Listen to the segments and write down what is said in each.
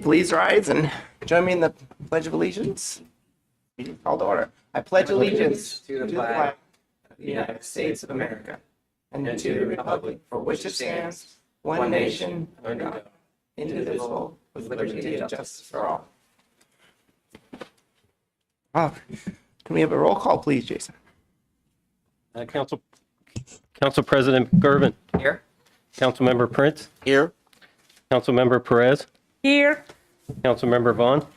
Please rise and join me in the Pledge of Allegiance. Meeting called to order. I pledge allegiance to the flag of the United States of America and to the republic for which it stands, one nation, under God, indivisible, with liberty and justice for all. Can we have a roll call, please, Jason? Council President Gervin. Here. Councilmember Prince. Here. Councilmember Perez. Here. Councilmember Vaughn.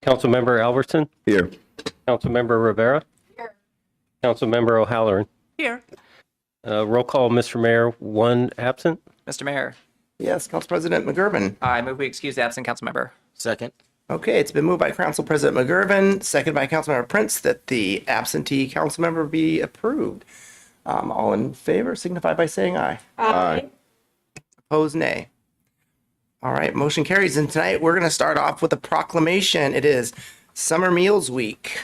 Councilmember Albertson. Here. Councilmember Rivera. Here. Councilmember O'Halloran. Here. Roll call, Mr. Mayor, one absent. Mr. Mayor, Yes, Council President McGurven. I move we excuse the absent council member. Second. Okay, it's been moved by Council President McGurven, second by Councilmember Prince, that the absentee council member be approved. All in favor signify by saying aye. Aye. Opposed, nay. All right, motion carries. And tonight we're going to start off with a proclamation. It is Summer Meals Week.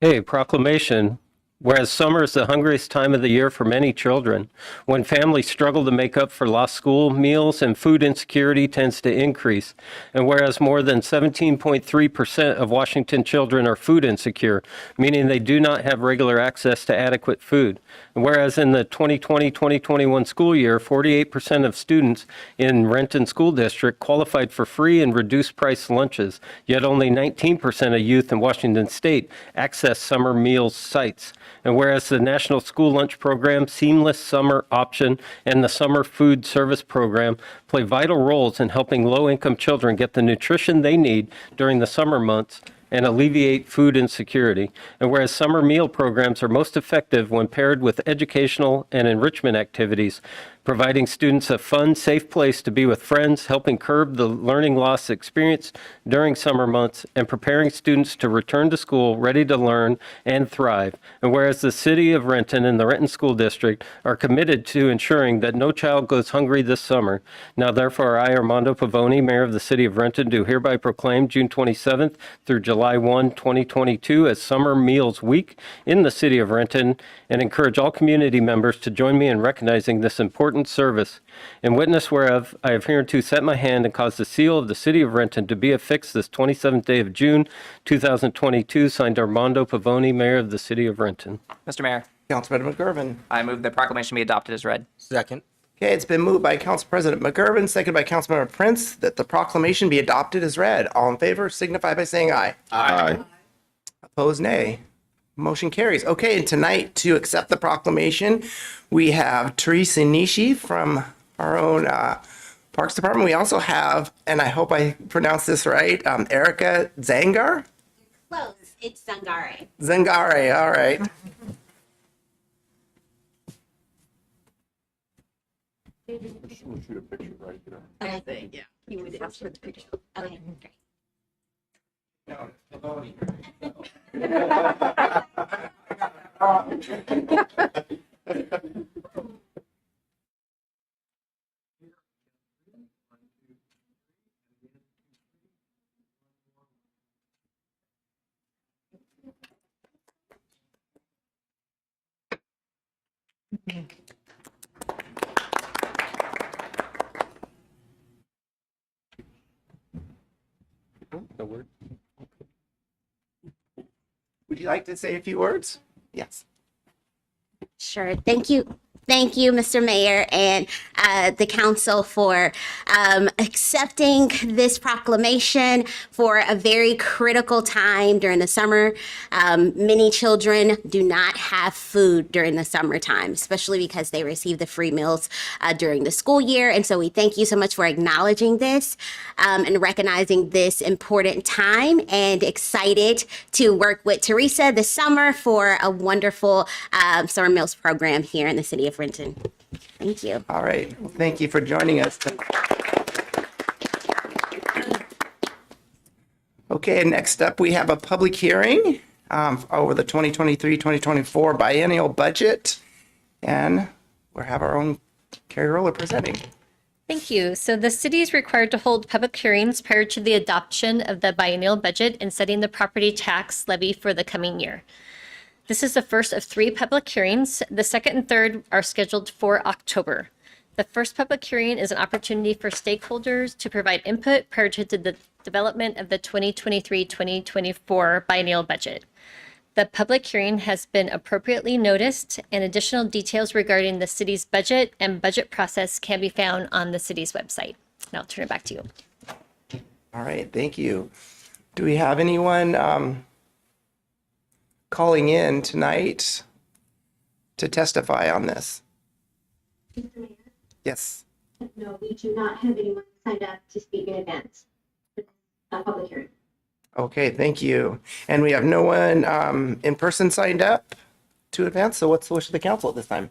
Okay, proclamation. Whereas summer is the hungriest time of the year for many children, when families struggle to make up for lost school meals and food insecurity tends to increase. And whereas more than 17.3% of Washington children are food insecure, meaning they do not have regular access to adequate food. And whereas in the 2020-2021 school year, 48% of students in Renton School District qualified for free and reduced price lunches, yet only 19% of youth in Washington State access summer meals sites. And whereas the National School Lunch Program, Seamless Summer Option, and the Summer Food Service Program play vital roles in helping low-income children get the nutrition they need during the summer months and alleviate food insecurity. And whereas summer meal programs are most effective when paired with educational and enrichment activities, providing students a fun, safe place to be with friends, helping curb the learning loss experienced during summer months, and preparing students to return to school ready to learn and thrive. And whereas the City of Renton and the Renton School District are committed to ensuring that no child goes hungry this summer, now therefore I, Armando Pavoni, Mayor of the City of Renton, do hereby proclaim June 27th through July 1, 2022 as Summer Meals Week in the City of Renton, and encourage all community members to join me in recognizing this important service. In witness whereof, I have hereunto set my hand and caused the seal of the City of Renton to be affixed this 27th day of June, 2022, signed Armando Pavoni, Mayor of the City of Renton. Mr. Mayor, Council President McGurven. I move the proclamation be adopted as read. Second. Okay, it's been moved by Council President McGurven, second by Councilmember Prince, that the proclamation be adopted as read. All in favor signify by saying aye. Aye. Opposed, nay. Motion carries. Okay, and tonight to accept the proclamation, we have Teresa Nishi from our own Parks Department. We also have, and I hope I pronounced this right, Erica Zangar? Close. It's Zangare. Zangare, all right. Okay. Yeah. You would ask for the picture. Okay, great. No word. Would you like to say a few words? Yes. Sure. Thank you. Thank you, Mr. Mayor, and the council for accepting this proclamation for a very critical time during the summer. Many children do not have food during the summertime, especially because they receive the free meals during the school year. And so we thank you so much for acknowledging this and recognizing this important time, and excited to work with Teresa this summer for a wonderful summer meals program here in the city of Renton. Thank you. All right. Well, thank you for joining us. Okay, next up, we have a public hearing over the 2023-2024 biennial budget. And we'll have our own Carrie Roller presenting. Thank you. So the city is required to hold public hearings prior to the adoption of the biennial budget and setting the property tax levy for the coming year. This is the first of 3 public hearings. The second and third are scheduled for October. The first public hearing is an opportunity for stakeholders to provide input prior to the development of the 2023-2024 biennial budget. The public hearing has been appropriately noticed, and additional details regarding the city's budget and budget process can be found on the city's website. Now I'll turn it back to you. All right, thank you. Do we have anyone calling in tonight to testify on this? Mr. Mayor? Yes. No, we do not have anyone signed up to speak in advance for a public hearing. Okay, thank you. And we have no one in person signed up to advance. So what's the wish of the council at this time?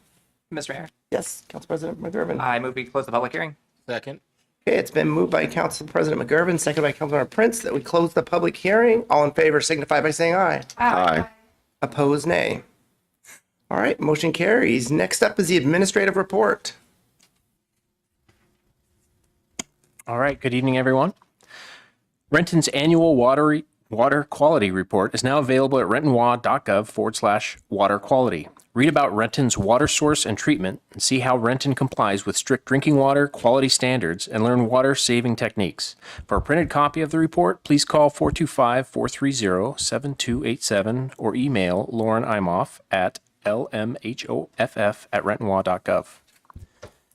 Mr. Mayor, Yes, Council President McGurven. I move we close the public hearing. Second. Okay, it's been moved by Council President McGurven, seconded by Councilmember Prince, that we close the public hearing. All in favor signify by saying aye. Aye. Opposed, nay. All right, motion carries. Next up is the administrative report. All right, good evening, everyone. Renton's annual water quality report is now available at rentonwa.gov/water quality. Read about Renton's water source and treatment and see how Renton complies with strict drinking water quality standards and learn water saving techniques. For a printed copy of the report, please call 425-430-7287 or email Lauren Imoff at lmhoff@rentonwa.gov.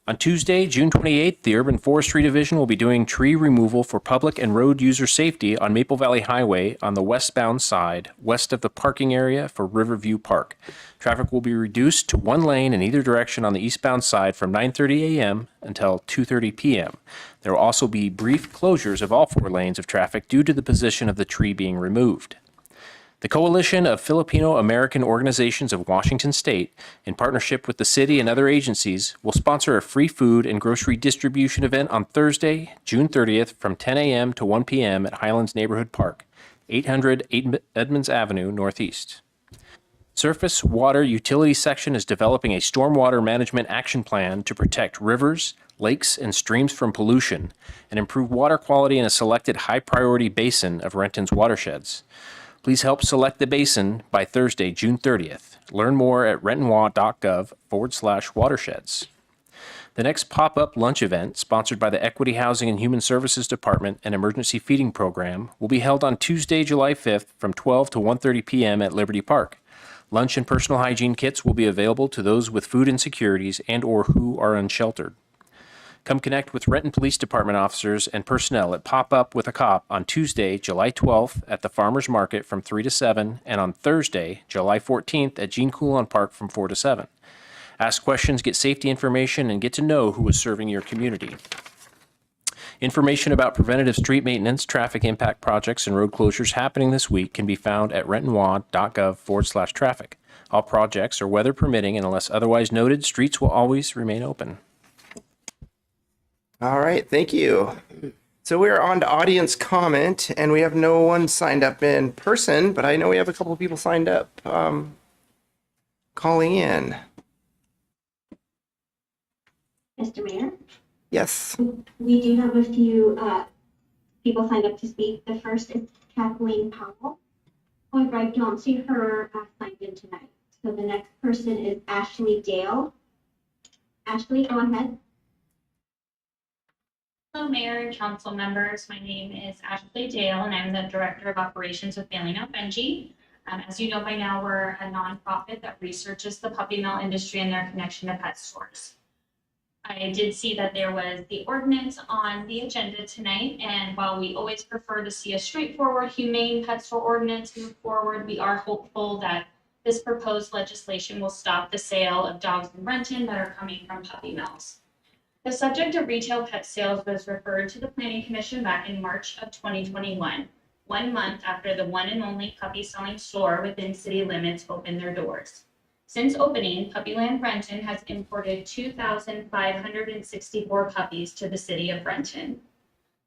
On Tuesday, June 28th, the Urban Forestry Division will be doing tree removal for public and road user safety on Maple Valley Highway on the westbound side, west of the parking area for Riverview Park. Traffic will be reduced to one lane in either direction on the eastbound side from 9:30 a.m. until 2:30 p.m. There will also be brief closures of all four lanes of traffic due to the position of the tree being removed. The Coalition of Filipino American Organizations of Washington State, in partnership with the city and other agencies, will sponsor a free food and grocery distribution event on Thursday, June 30th from 10 a.m. to 1 p.m. at Highlands Neighborhood Park, 800 Edmonds Avenue, Northeast. Surface Water Utility Section is developing a stormwater management action plan to protect rivers, lakes, and streams from pollution and improve water quality in a selected high-priority basin of Renton's watersheds. Please help select the basin by Thursday, June 30th. Learn more at rentonwa.gov/watersheds. The next pop-up lunch event, sponsored by the Equity Housing and Human Services Department and Emergency Feeding Program, will be held on Tuesday, July 5th from 12 to 1:30 p.m. at Liberty Park. Lunch and personal hygiene kits will be available to those with food insecurities and/or who are unsheltered. Come connect with Renton Police Department officers and personnel at Pop Up with a Cop on Tuesday, July 12th at the Farmers Market from 3 to 7 and on Thursday, July 14th at Gene Coulon Park from 4 to 7. Ask questions, get safety information, and get to know who is serving your community. Information about preventative street maintenance, traffic impact projects, and road closures happening this week can be found at rentonwa.gov/traffic. All projects are weather permitting, and unless otherwise noted, streets will always remain open. All right, thank you. So we're on to audience comment, and we have no one signed up in person, but I know we have a couple of people signed up calling in. Mr. Mayor, Yes. we do have a few people signed up to speak. The first is Kathleen Powell. However, I don't see her signed in tonight. So the next person is Ashley Dale. Ashley, go ahead. Hello, Mayor and Council members. My name is Ashley Dale, and I'm the Director of Operations with Family Now Benji. As you know by now, we're a nonprofit that researches the puppy mill industry and their connection to pet stores. I did see that there was the ordinance on the agenda tonight, and while we always prefer to see a straightforward, humane pet store ordinance move forward, we are hopeful that this proposed legislation will stop the sale of dogs in Renton that are coming from puppy mills. The subject of retail pet sales was referred to the Planning Commission back in March of 2021, 1 month after the one and only puppy selling store within city limits opened their doors. Since opening, Puppyland Renton has imported 2,564 puppies to the city of Renton.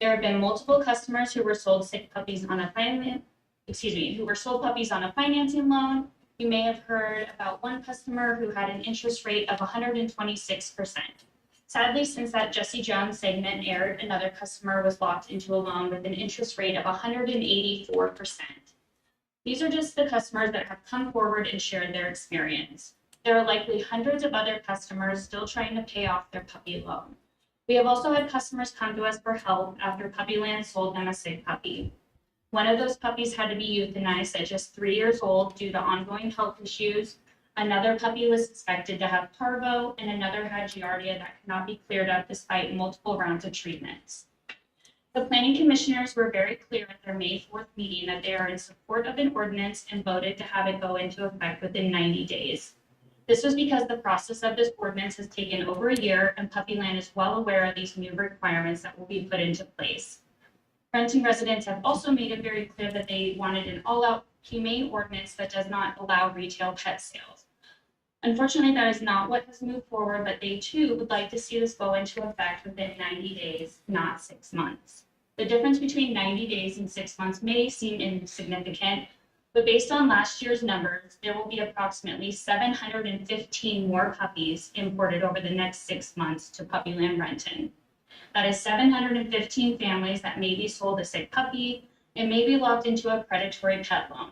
There have been multiple customers who were sold sick puppies on a financing loan. You may have heard about one customer who had an interest rate of 126%. Sadly, since that Jesse Jones segment aired, another customer was locked into a loan with an interest rate of 184%. These are just the customers that have come forward and shared their experience. There are likely hundreds of other customers still trying to pay off their puppy loan. We have also had customers come to us for help after Puppyland sold them a sick puppy. One of those puppies had to be euthanized at just 3 years old due to ongoing health issues. Another puppy was suspected to have parvo, and another had giardia that could not be cleared up despite multiple rounds of treatments. The planning commissioners were very clear at their May 4th meeting that they are in support of an ordinance and voted to have it go into effect within 90 days. This was because the process of this ordinance has taken over a year, and Puppyland is well aware of these new requirements that will be put into place. Renton residents have also made it very clear that they wanted an all-out humane ordinance that does not allow retail pet sales. Unfortunately, that is not what has moved forward, but they too would like to see this go into effect within 90 days, not 6 months. The difference between 90 days and 6 months may seem insignificant, but based on last year's numbers, there will be approximately 715 more puppies imported over the next 6 months to Puppyland Renton. That is 715 families that may be sold a sick puppy and may be locked into a predatory pet loan.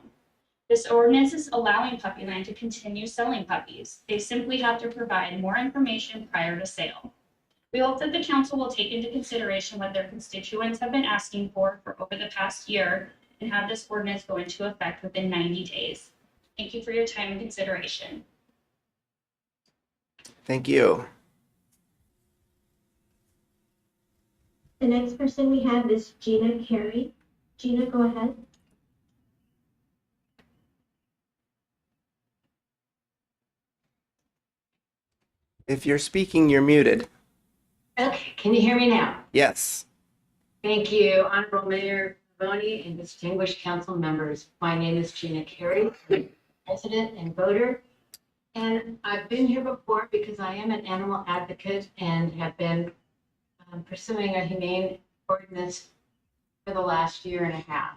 This ordinance is allowing Puppyland to continue selling puppies. They simply have to provide more information prior to sale. We hope that the council will take into consideration what their constituents have been asking for over the past year and have this ordinance go into effect within 90 days. Thank you for your time and consideration. Thank you. The next person we have is Gina Carey. Gina, go ahead. If you're speaking, you're muted. Okay, can you hear me now? Yes. Thank you, Honorable Mayor Boney and distinguished council members. My name is Gina Carey, resident and voter. And I've been here before because I am an animal advocate and have been pursuing a humane ordinance for the last year and a half.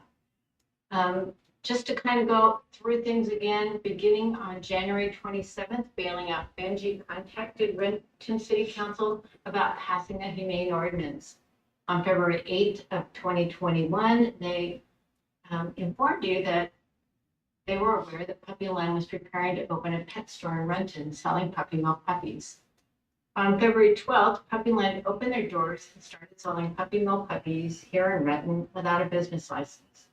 Just to kind of go through things again, beginning on January 27th, Bailing Out Benji contacted Renton City Council about passing a humane ordinance. On February 8th of 2021, they informed you that they were aware that Puppyland was preparing to open a pet store in Renton selling puppy milk puppies. On February 12th, Puppyland opened their doors and started selling puppy milk puppies here in Renton without a business license.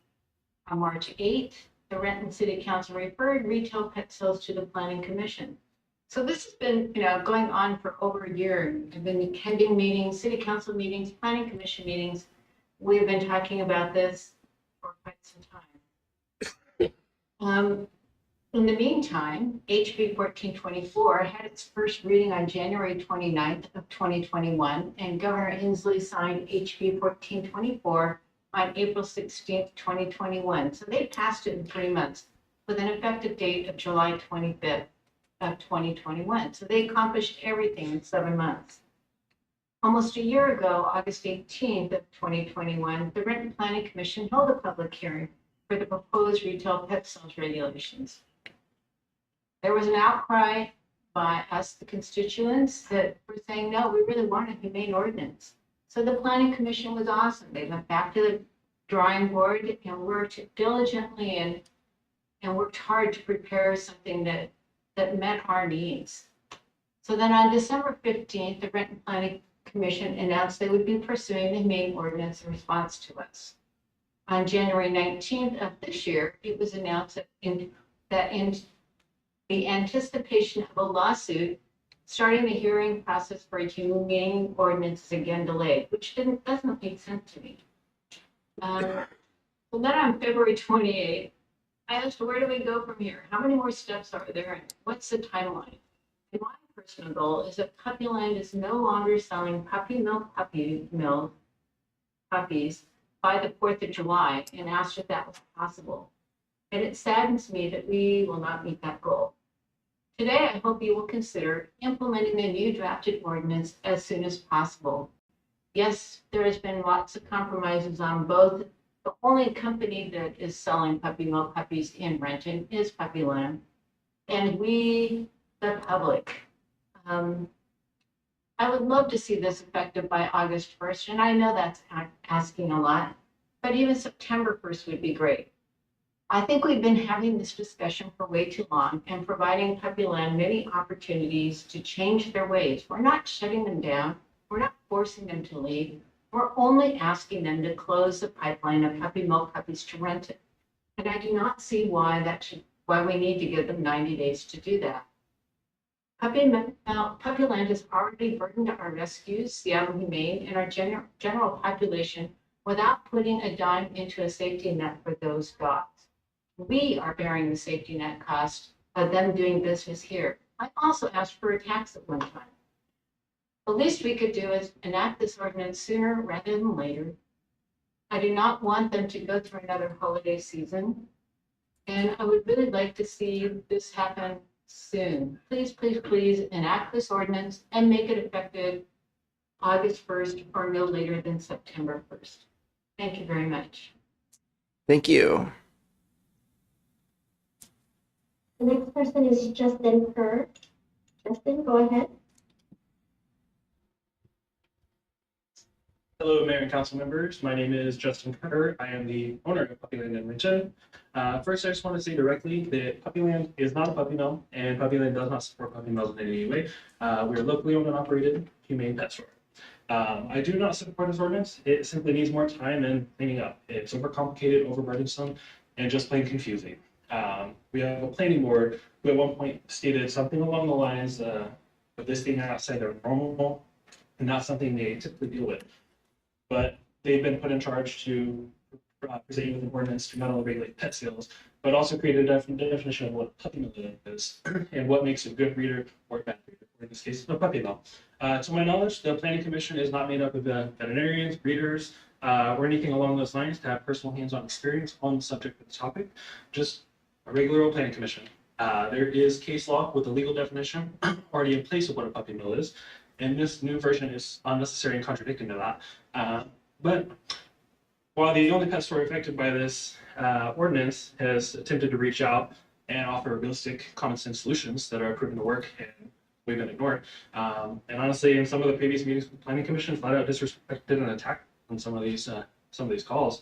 On March 8th, the Renton City Council referred retail pet sales to the Planning Commission. So this has been, going on for over a year. I've been attending meetings, city council meetings, planning commission meetings. We've been talking about this for quite some time. In the meantime, HB 1424 had its first reading on January 29th of 2021, and Governor Inslee signed HB 1424 on April 16th, 2021. So they passed it in 3 months with an effective date of July 25th of 2021. So they accomplished everything in 7 months. Almost a year ago, August 18th of 2021, the Renton Planning Commission held a public hearing for the proposed retail pet sales regulations. There was an outcry by us, the constituents, that were saying, no, we really want a humane ordinance. So the Planning Commission was awesome. They went back to the drawing board and worked diligently and worked hard to prepare something that met our needs. So then on December 15th, the Renton Planning Commission announced they would be pursuing the humane ordinance in response to us. On January 19th of this year, it was announced that in the anticipation of a lawsuit, starting the hearing process for a humane ordinance is again delayed, which doesn't make sense to me. Well, then on February 28th, I asked, where do we go from here? How many more steps are there? What's the timeline? And my personal goal is that Puppyland is no longer selling puppy milk puppies by the 4th of July, and asked if that was possible. And it saddens me that we will not meet that goal. Today, I hope you will consider implementing the new drafted ordinance as soon as possible. Yes, there has been lots of compromises on both. The only company that is selling puppy milk puppies in Renton is Puppyland. And we, the public, I would love to see this effective by August 1st. And I know that's asking a lot, but even September 1st would be great. I think we've been having this discussion for way too long and providing Puppyland many opportunities to change their ways. We're not shutting them down. We're not forcing them to leave. We're only asking them to close the pipeline of puppy mill puppies to rent it. And I do not see why we need to give them 90 days to do that. Puppyland has already burdened our rescues, Seattle Humane, and our general population without putting a dime into a safety net for those dogs. We are bearing the safety net cost of them doing business here. I also asked for a tax at one time. The least we could do is enact this ordinance sooner rather than later. I do not want them to go through another holiday season. And I would really like to see this happen soon. Please, please, please enact this ordinance and make it effective August 1st or no later than September 1st. Thank you very much. Thank you. The next person is Justin Kerr. Justin, go ahead. Hello, Mayor and Council members. My name is Justin Kerr. I am the owner of Puppyland in Winton. First, I just want to say directly that Puppyland is not a puppy mill, and Puppyland does not support puppy mills in any way. We are locally owned and operated humane pet store. I do not support this ordinance. It simply needs more time and cleaning up. It's overcomplicated, overburdensome, and just plain confusing. We have a planning board who at one point stated something along the lines of this being outside their normal and not something they typically deal with. But they've been put in charge to present you with an ordinance to not only regulate pet sales, but also create a definition of what a puppy mill is and what makes a good breeder or a bad breeder, or in this case, a puppy mill. To my knowledge, the Planning Commission is not made up of veterinarians, breeders, or anything along those lines to have personal hands-on experience on the subject of the topic, just a regular old Planning Commission. There is case law with a legal definition already in place of what a puppy mill is, and this new version is unnecessary and contradicting to that. But while the only pet store affected by this ordinance has attempted to reach out and offer realistic common sense solutions that are proven to work and we've been ignored. And honestly, in some of the previous meetings with the Planning Commission, flat out disrespected and attacked on some of these calls.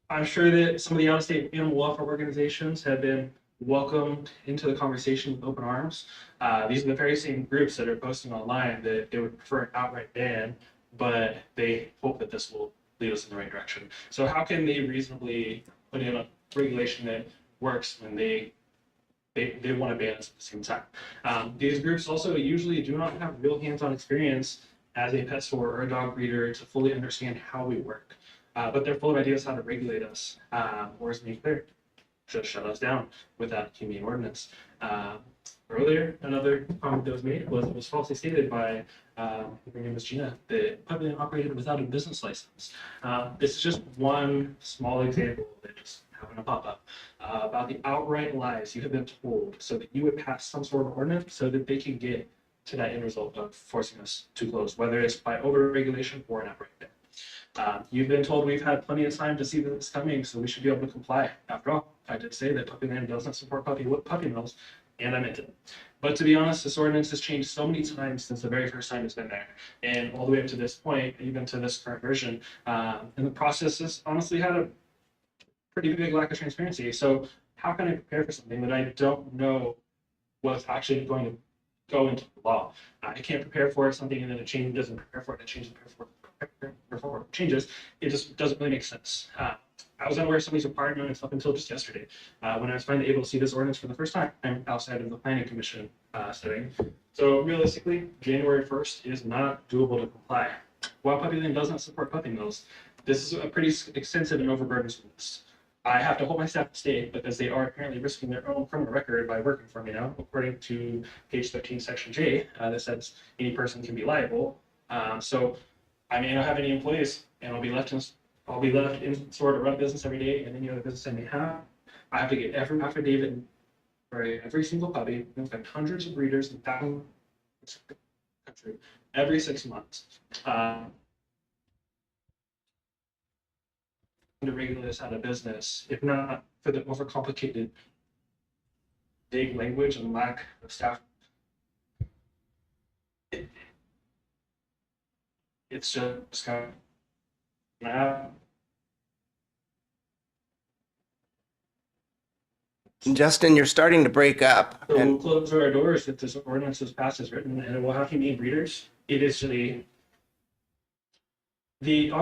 I'm sure that some of the out-of-state animal welfare organizations have been welcomed into the conversation with open arms. These are the very same groups that are posting online that they would prefer an outright ban, but they hope that this will lead us in the right direction. So how can they reasonably put in a regulation that works when they want to ban us at the same time? These groups also usually do not have real hands-on experience as a pet store or a dog breeder to fully understand how we work. But they're full of ideas how to regulate us, or as made clear, just shut us down with that humane ordinance. Earlier, another comment that was made was it was falsely stated by, her name was Gina, that Puppyland operated without a business license. This is just one small example that just happened to pop up about the outright lies you have been told so that you would pass some sort of ordinance so that they can get to that end result of forcing us to close, whether it's by over-regulation or an outright ban. You've been told we've had plenty of time to see this coming, so we should be able to comply. After all, I did say that Puppyland doesn't support puppy mills, and I meant it. But to be honest, this ordinance has changed so many times since the very first time it's been there, and all the way up to this point, even to this current version. And the process has honestly had a pretty big lack of transparency. So how can I prepare for something that I don't know what's actually going to go into the law? I can't prepare for something and then a change doesn't prepare for it, and a change before it changes. It just doesn't really make sense. I was unaware of some of these requirements up until just yesterday, when I was finally able to see this ordinance for the first time outside of the Planning Commission setting. So realistically, January 1st is not doable to comply. While Puppyland doesn't support puppy mills, this is a pretty extensive and overburdensome list. I have to hold my staff to state because they are apparently risking their own criminal record by working for me now, according to page 13, section J, that says any person can be liable. So I may not have any employees, and I'll be left in store to run business every day, and any other business I may have. I have to get every affidavit for every single puppy. We've got hundreds of breeders in thousands of country every 6 months. To regulate us out of business, if not for the overcomplicated, vague language and lack of staff. It's just kind of Justin, you're starting to break up. So we'll And close our doors if this ordinance is passed as written, and it will have to meet readers. It is on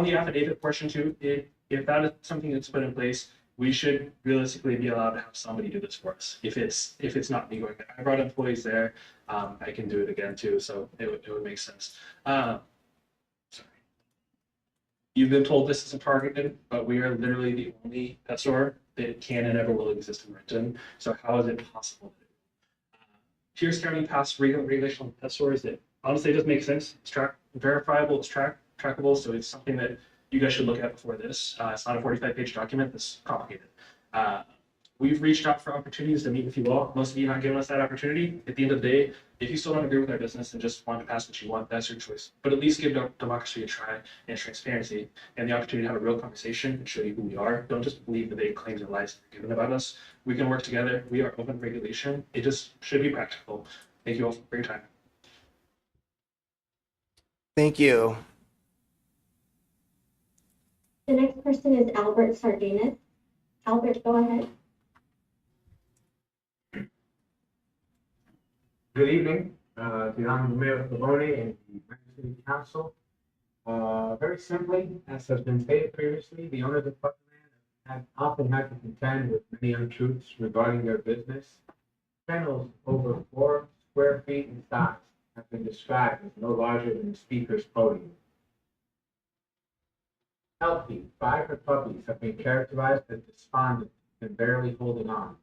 the affidavit portion too, if that is something that's put in place, we should realistically be allowed to have somebody do this for us. If it's not me going there. I brought employees there. I can do it again too, so it would make sense. Sorry. You've been told this isn't targeted, but we are literally the only pet store that can and ever will exist in Renton. So how is it possible? Pierce County passed regulation on pet stores that honestly does make sense. It's verifiable, it's trackable, so it's something that you guys should look at before this. It's not a 45-page document that's complicated. We've reached out for opportunities to meet with you all. Most of you not giving us that opportunity. At the end of the day, if you still don't agree with our business and just want to pass what you want, that's your choice. But at least give democracy a try and transparency and the opportunity to have a real conversation and show you who we are. Don't just believe the vague claims and lies that are given about us. We can work together. We are open regulation. It just should be practical. Thank you all for your time. thank you. The next person is Albert Sardinas. Albert, go ahead. Good evening, to the Honorable Mayor Pavone and the Renton City Council. Very simply, as has been stated previously, the owners of Puppyland have often had to contend with many untruths regarding their business. Kennels over 4 square feet in size have been described as no larger than the speaker's podium. Healthy, vibrant puppies have been characterized as despondent and barely holding on.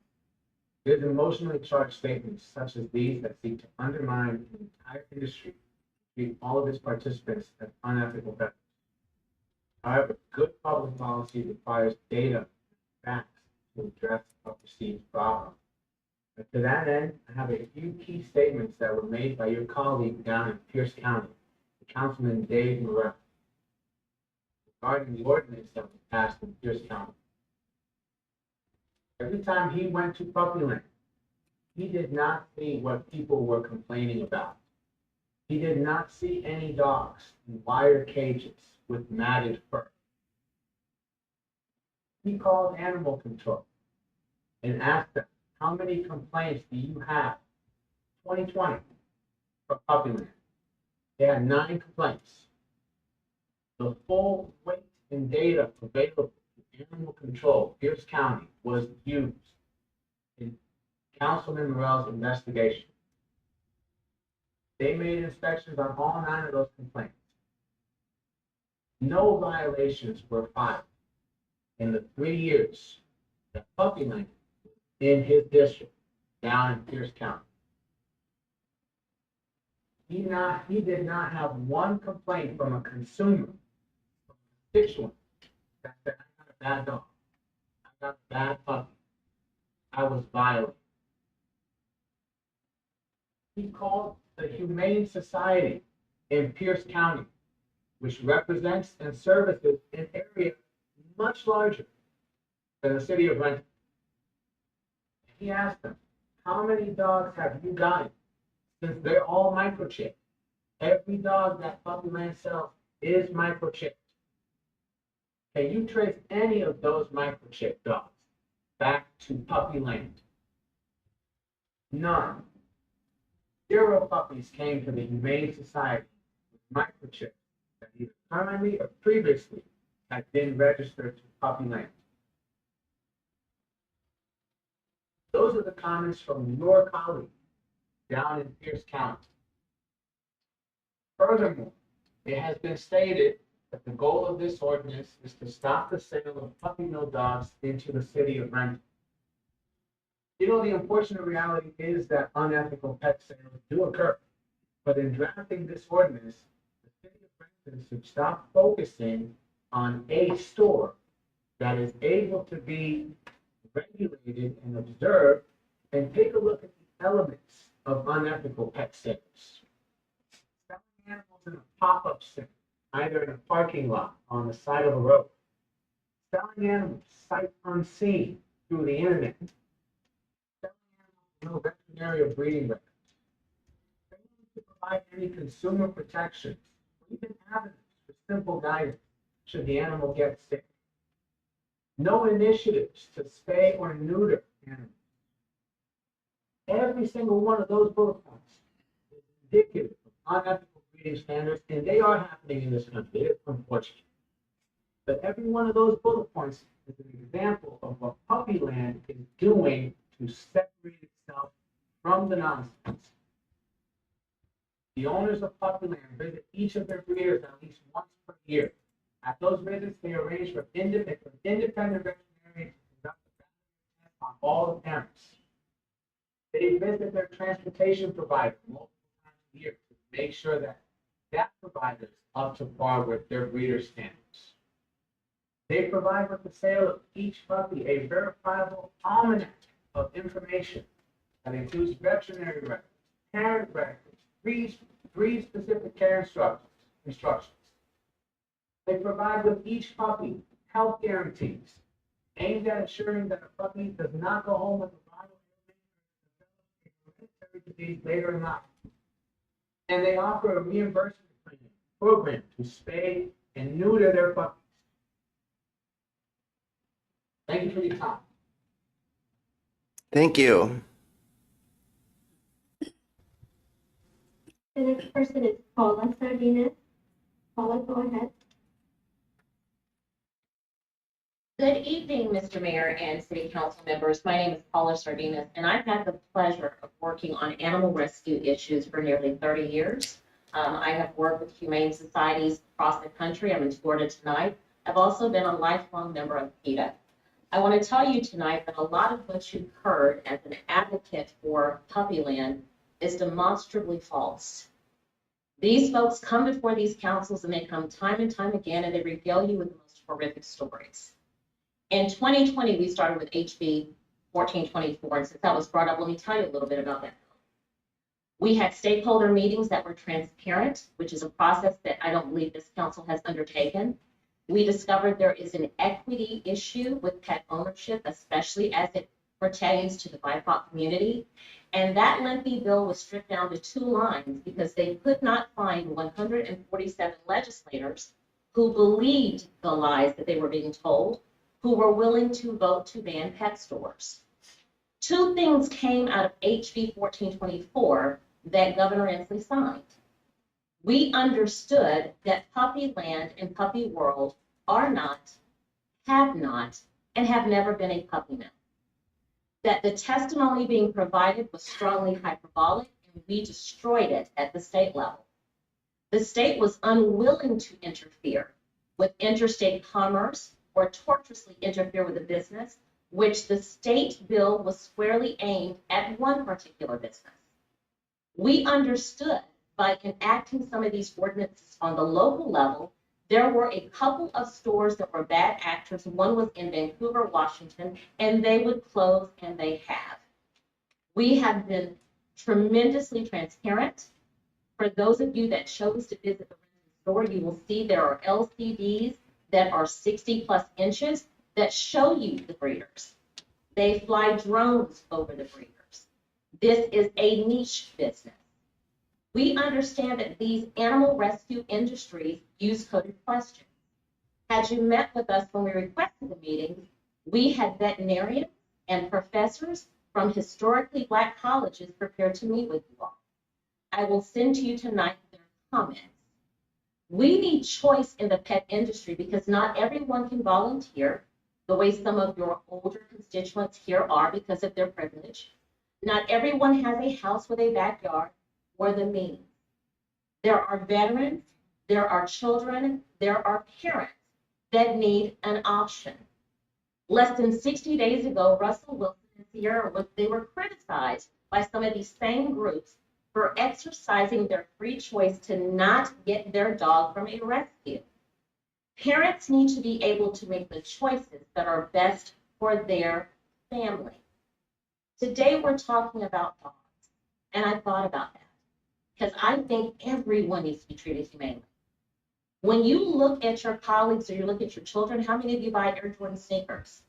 It is emotionally charged statements such as these that seek to undermine the entire industry, treat all of its participants as unethical vendors. However, good public policy requires data and facts to address a perceived problem. And to that end, I have a few key statements that were made by your colleague down in Pierce County, Councilman Dave Morrell, regarding the ordinance that was passed in Pierce County. Every time he went to Puppyland, he did not see what people were complaining about. He did not see any dogs in wire cages with matted fur. He called animal control and asked them, how many complaints do you have? 2020 from Puppyland. They had 9 complaints. The full weight and data available to animal control, Pierce County, was used in Councilman Morrell's investigation. They made inspections on all 9 of those complaints. No violations were filed in the 3 years that Puppyland in his district down in Pierce County. He did not have one complaint from a consumer, from a constituent, that said, I got a bad dog, I got a bad puppy, I was violated. He called the Humane Society in Pierce County, which represents and services an area much larger than the city of Renton. He asked them, how many dogs have you gotten? Since they're all microchipped. Every dog that Puppyland sells is microchipped. Can you trace any of those microchipped dogs back to Puppyland? None. 0 puppies came to the Humane Society with microchips that either currently or previously had been registered to Puppyland. Those are the comments from your colleague down in Pierce County. Furthermore, it has been stated that the goal of this ordinance is to stop the sale of puppy mill dogs into the city of Renton. You know, the unfortunate reality is that unethical pet sales do occur. But in drafting this ordinance, the city of Renton should stop focusing on a store that is able to be regulated and observed, and take a look at the elements of unethical pet sales. Selling animals in a pop-up center, either in a parking lot or on the side of a road. Selling animals sight unseen through the internet. Selling animals with no veterinary or breeding records. Failing to provide any consumer protections, or even avenues for simple guidance should the animal get sick. No initiatives to spay or neuter animals. Every single one of those bullet points is indicative of unethical breeding standards, and they are happening in this country. It is unfortunate. But every one of those bullet points is an example of what Puppyland is doing to separate itself from the nonsense. The owners of Puppyland visit each of their breeders at least once per year. At those visits, they arrange for independent veterinarians to conduct a test on all the parents. They visit their transportation provider multiple times a year to make sure that that provider is up to par with their breeder standards. They provide with the sale of each puppy a verifiable almanac of information that includes veterinary records, parent records, breed-specific care instructions. They provide with each puppy health guarantees aimed at ensuring that a puppy does not go home with a viral hereditary disease later in life. And they offer a reimbursement program to spay and neuter their puppies. Thank you for your time. Thank you. The next person is Paula Sardinez. Paula, go ahead. Good evening, Mr. Mayor and City Council members. My name is Paula Sardinez, and I've had the pleasure of working on animal rescue issues for nearly 30 years. I have worked with humane societies across the country. I'm in Florida tonight. I've also been a lifelong member of PETA. I want to tell you tonight that a lot of what you've heard as an advocate for Puppyland is demonstrably false. These folks come before these councils and they come time and time again and they regale you with the most horrific stories. In 2020, we started with HB 1424, and since that was brought up, let me tell you a little bit about that. We had stakeholder meetings that were transparent, which is a process that I don't believe this council has undertaken. We discovered there is an equity issue with pet ownership, especially as it pertains to the BIPOC community. And that lengthy bill was stripped down to 2 lines because they could not find 147 legislators who believed the lies that they were being told, who were willing to vote to ban pet stores. 2 things came out of HB 1424 that Governor Inslee signed. We understood that Puppyland and Puppy World are not, have not, and have never been a puppy mill. That the testimony being provided was strongly hyperbolic, and we destroyed it at the state level. The state was unwilling to interfere with interstate commerce or tortuously interfere with a business, which the state bill was squarely aimed at one particular business. We understood by enacting some of these ordinances on the local level, there were a couple of stores that were bad actors. One was in Vancouver, Washington, and they would close, and they have. We have been tremendously transparent. For those of you that chose to visit the store, you will see there are LCDs that are 60+ inches that show you the breeders. They fly drones over the breeders. This is a niche business. We understand that these animal rescue industries use coded questions. Had you met with us when we requested the meeting, we had veterinarians and professors from historically Black colleges prepared to meet with you all. I will send to you tonight their comments. We need choice in the pet industry because not everyone can volunteer the way some of your older constituents here are because of their privilege. Not everyone has a house with a backyard or the means. There are veterans, there are children, there are parents that need an option. Less than 60 days ago, Russell Wilson and Sierra, they were criticized by some of these same groups for exercising their free choice to not get their dog from a rescue. Parents need to be able to make the choices that are best for their family. Today, we're talking about dogs, and I thought about that because I think everyone needs to be treated humanely. When you look at your colleagues or you look at your children, how many of you buy Air Jordan sneakers?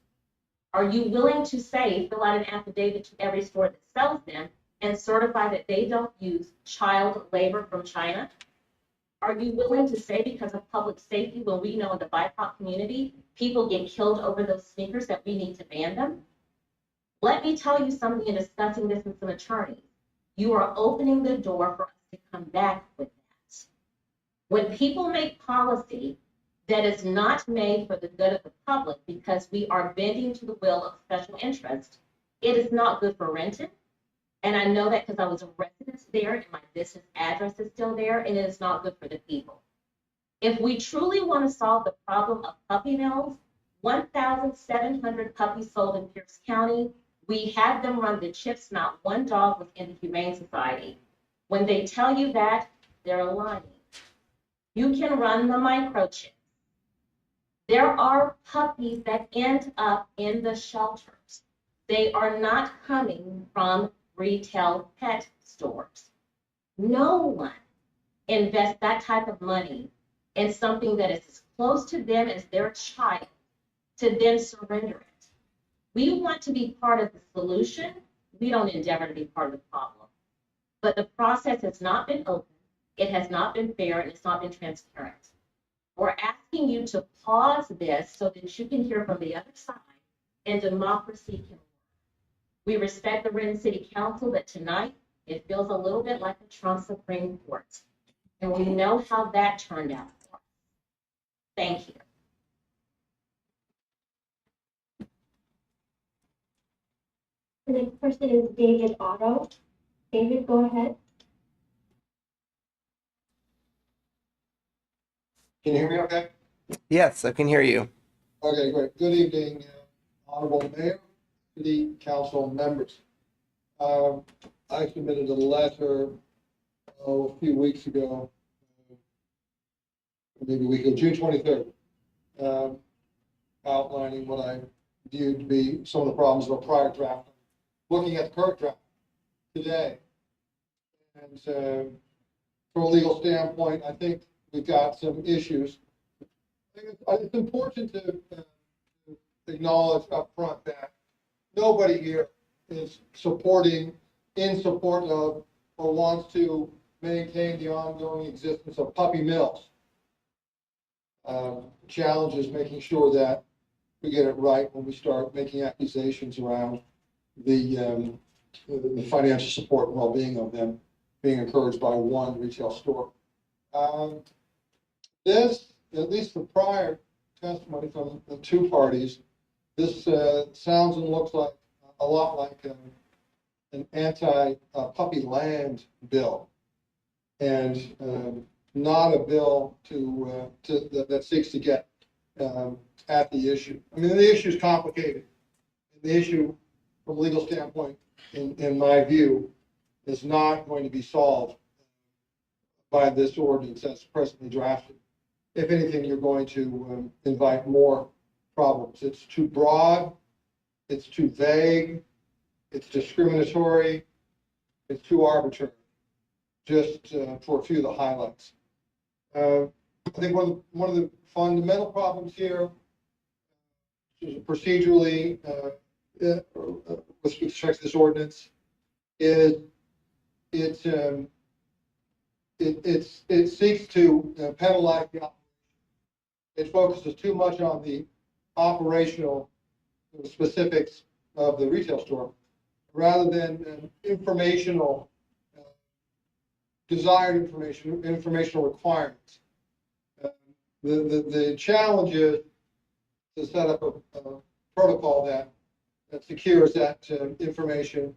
Are you willing to say, fill out an affidavit to every store that sells them and certify that they don't use child labor from China? Are you willing to say because of public safety, when we know in the BIPOC community, people get killed over those sneakers, that we need to ban them? Let me tell you something in discussing this with some attorneys. You are opening the door for us to come back with that. When people make policy that is not made for the good of the public because we are bending to the will of special interest, it is not good for Renton. And I know that because I was a resident there and my business address is still there, and it is not good for the people. If we truly want to solve the problem of puppy mills, 1,700 puppies sold in Pierce County, we had them run the chips, not one dog within the Humane Society. When they tell you that, they're lying. You can run the microchip. There are puppies that end up in the shelters. They are not coming from retail pet stores. No one invests that type of money in something that is as close to them as their child to then surrender it. We want to be part of the solution. We don't endeavor to be part of the problem. But the process has not been open, it has not been fair, and it's not been transparent. We're asking you to pause this so that you can hear from the other side and democracy can work. We respect the Renton City Council, but tonight it feels a little bit like the Trump Supreme Court. And we know how that turned out for us. Thank you. The next person is David Otto. David, go ahead. Can you hear me okay? Yes, I can hear you. Okay, great. Good evening, Honorable Mayor, City Council members. I submitted a letter a few weeks ago, maybe a week ago, June 23rd, outlining what I viewed to be some of the problems of a prior draft. Looking at the current draft today, and from a legal standpoint, I think we've got some issues. I think it's important to acknowledge up front that nobody here is in support of or wants to maintain the ongoing existence of puppy mills. Challenge is making sure that we get it right when we start making accusations around the financial support and well-being of them being encouraged by one retail store. This, at least the prior testimony from the two parties, this sounds and looks like a lot like an anti-puppy land bill, and not a bill that seeks to get at the issue. I mean, the issue is complicated. The issue, from a legal standpoint, in my view, is not going to be solved by this ordinance as presently drafted. If anything, you're going to invite more problems. It's too broad, it's too vague, it's discriminatory, it's too arbitrary, just for a few of the highlights. I think one of the fundamental problems here is procedurally with respect to this ordinance is it seeks to penalize the operation. It focuses too much on the operational specifics of the retail store rather than informational, desired informational requirements. The challenge is to set up a protocol that secures that information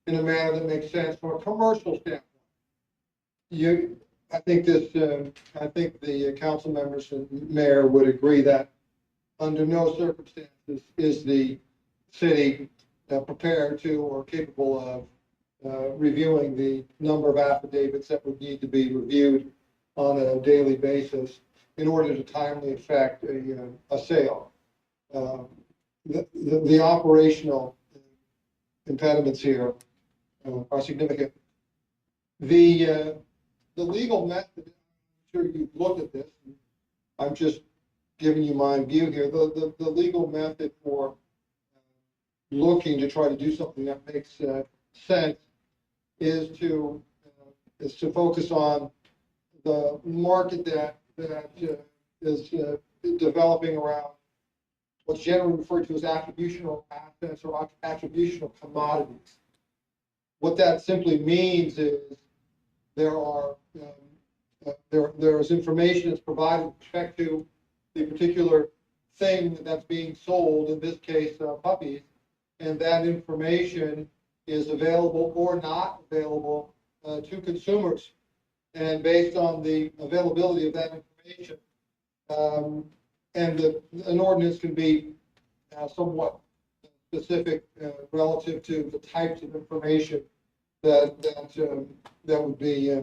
in a manner that makes sense from a commercial standpoint. I think the council members and mayor would agree that under no circumstances is the city prepared to or capable of reviewing the number of affidavits that would need to be reviewed on a daily basis in order to timely effect a sale. The operational impediments here are significant. The legal method, I'm sure you've looked at this, I'm just giving you my view here. The legal method for looking to try to do something that makes sense is to focus on the market that is developing around what's generally referred to as attributional assets or attributional commodities. What that simply means is there are there is information that's provided with respect to the particular thing that's being sold, in this case, puppies, and that information is available or not available to consumers. And based on the availability of that information, an ordinance can be somewhat specific relative to the types of information that would be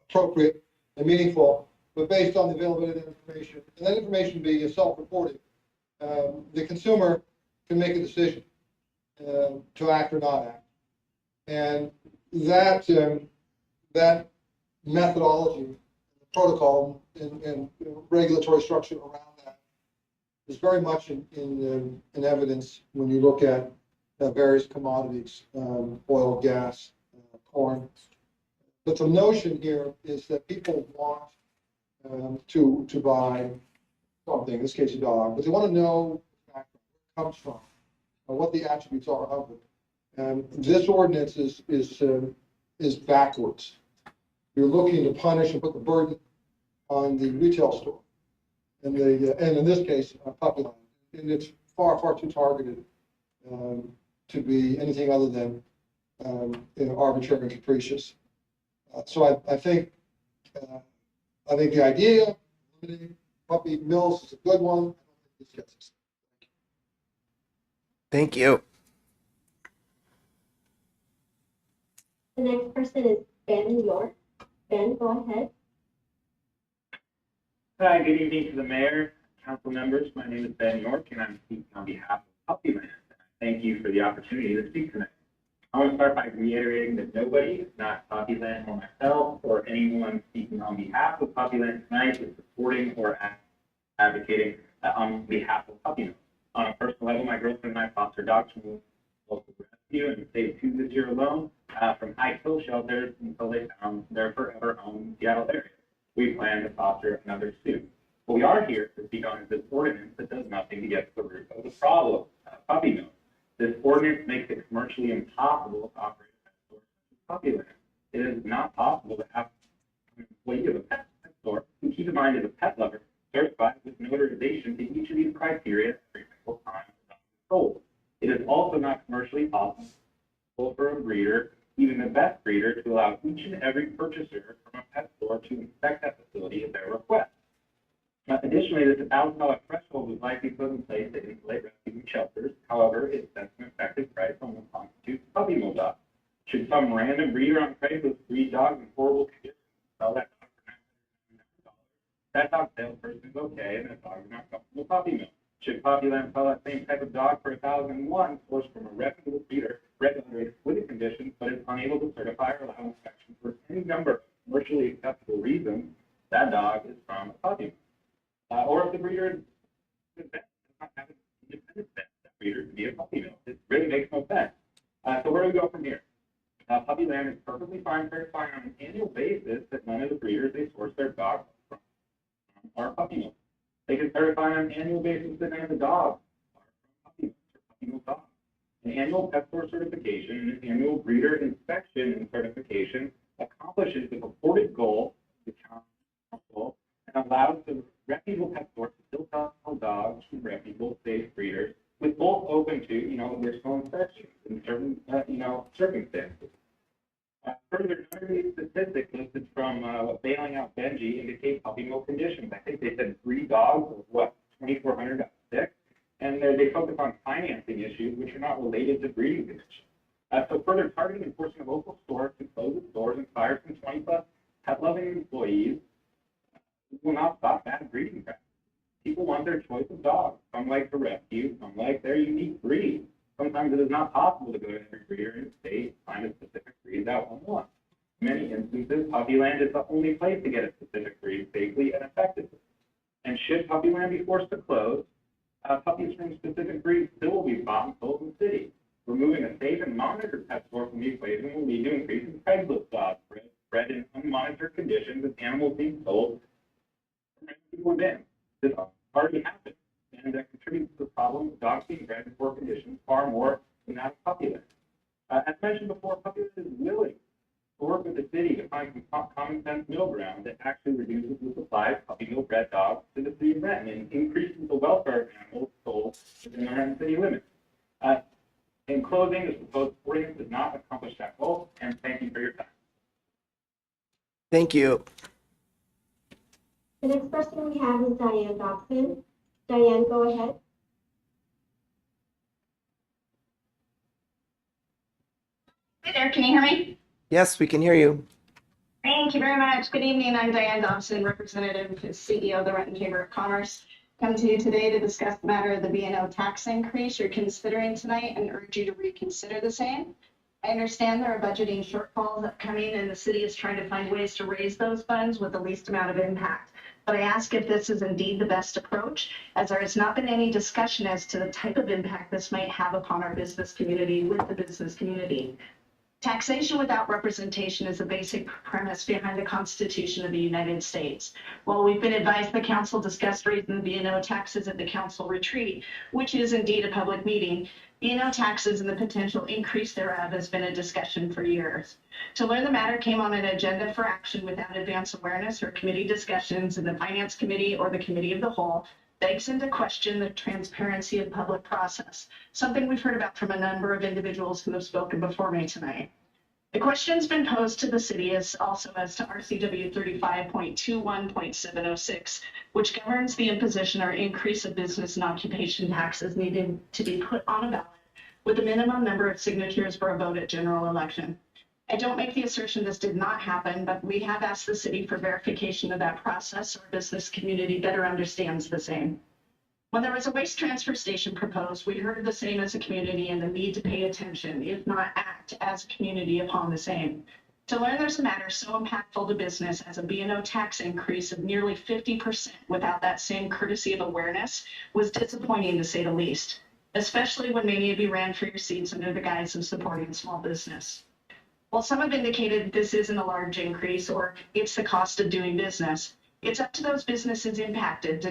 appropriate and meaningful, but based on the availability of that information, and that information be self-reported, the consumer can make a decision to act or not act. And that methodology, protocol, and regulatory structure around that is very much in evidence when you look at various commodities, oil, gas, corn. But the notion here is that people want to buy something, in this case a dog, but they want to know where it comes from, what the attributes are of it. And this ordinance is backwards. You're looking to punish and put the burden on the retail store, and in this case, Puppyland, and it's far too targeted to be anything other than arbitrary and capricious. So I think the idea of limiting puppy mills is a good one. This gets us. Thank you. The next person is Ben York. Ben, go ahead. Hi, good evening to the mayor, council members. My name is Ben York, and I'm speaking on behalf of Puppyland. Thank you for the opportunity to speak tonight. I want to start by reiterating that nobody, not Puppyland or myself, or anyone speaking on behalf of Puppyland tonight is supporting or advocating on behalf of Puppyland. On a personal level, my girlfriend and I foster dogs from local rescue and saved 2 this year alone from high kill shelters until they found their forever home in the Seattle area. We plan to foster another soon. What we are here to speak on is this ordinance that does nothing to get to the root of the problem, puppy mills. This ordinance makes it commercially impossible to operate a pet store such as Puppyland. It is not possible to have an employee of a pet store who, keep in mind, is a pet lover, certified with notarization to each of these criteria every single time the dog is sold. It is also not commercially possible for a breeder, even the best breeder, to allow each and every purchaser from a pet store to inspect that facility at their request. Additionally, this $1,000 threshold was likely put in place to insulate rescue shelters. However, it sets an effective price on what constitutes a puppy mill dog. Should some random breeder on Craigslist breed dogs in horrible conditions and sell that dog for $999, that dog salesperson is okay, and that dog is not comfortable with puppy mill. Should Puppyland sell that same type of dog for $1,001, sourced from a reputable breeder, regulated with the conditions, but is unable to certify or allow inspection for any number of commercially acceptable reasons, that dog is from a puppy mill. Or if the breeder does not have an independent vet, that breeder to be a puppy mill. It really makes no sense. So where do we go from here? Puppyland is perfectly fine certifying on an annual basis that none of the breeders they source their dogs from are puppy mills. They can certify on an annual basis that none of the dogs are from puppy mills or puppy mill dogs. An annual pet store certification and an annual breeder inspection and certification accomplishes the purported goal of the council and allows the reputable pet stores to still sell dogs from reputable, safe breeders, with both open to, additional inspections in certain, circumstances. Further, none of these statistics listed from what Bailing Out Benji indicate puppy mill conditions. I think they said 3 dogs of 2,400 got sick, and they focus on financing issues which are not related to breeding conditions. So further targeting enforcement of local stores to close its doors and fire some 20+ pet-loving employees will not stop bad breeding practices. People want their choice of dogs. Some like to rescue, some like their unique breed. Sometimes it is not possible to go to every breeder in the state, find a specific breed that one wants. In many instances, Puppyland is the only place to get a specific breed safely and effectively. And should Puppyland be forced to close, puppies from specific breeds still will be bought and sold in the city. Removing a safe and monitored pet store from the equation will lead to increasing Craigslist dogs bred in unmonitored conditions and animals being sold from people in. This already happens, and that contributes to the problem dogs being bred in poor conditions far more than that of Puppyland. As mentioned before, Puppyland is willing to work with the city to find some common sense middle ground that actually reduces the supply of puppy mill bred dogs to the city of Renton and increases the welfare of animals sold within the Renton city limits. In closing, this proposed ordinance does not accomplish that goal, and thank you for your time. Thank you. The next person we have is Diane Dobson. Diane, go ahead. Hey there, can you hear me? Yes, we can hear you. Thank you very much. Good evening. I'm Diane Dobson, representative and CEO of the Renton Chamber of Commerce. Come to you today to discuss the matter of the B&O tax increase you're considering tonight and urge you to reconsider the same. I understand there are budgeting shortfalls upcoming and the city is trying to find ways to raise those funds with the least amount of impact. But I ask if this is indeed the best approach, as there has not been any discussion as to the type of impact this might have upon our business community with the business community. Taxation without representation is a basic premise behind the Constitution of the United States. While we've been advised the council discussed raising the B&O taxes at the council retreat, which is indeed a public meeting, B&O taxes and the potential increase thereof has been a discussion for years. To learn the matter came on an agenda for action without advance awareness or committee discussions in the Finance Committee or the Committee of the Whole begs into question the transparency of public process, something we've heard about from a number of individuals who have spoken before me tonight. The question's been posed to the city as also as to RCW 35.21.706, which governs the imposition or increase of business and occupation taxes needed to be put on a ballot with a minimum number of signatures for a vote at general election. I don't make the assertion this did not happen, but we have asked the city for verification of that process so our business community better understands the same. When there was a waste transfer station proposed, we heard the same as a community and the need to pay attention, if not act as a community upon the same. To learn there's a matter so impactful to business as a B&O tax increase of nearly 50% without that same courtesy of awareness was disappointing to say the least, especially when many of you ran for your seats under the guise of supporting small business. While some have indicated this isn't a large increase or it's the cost of doing business, it's up to those businesses impacted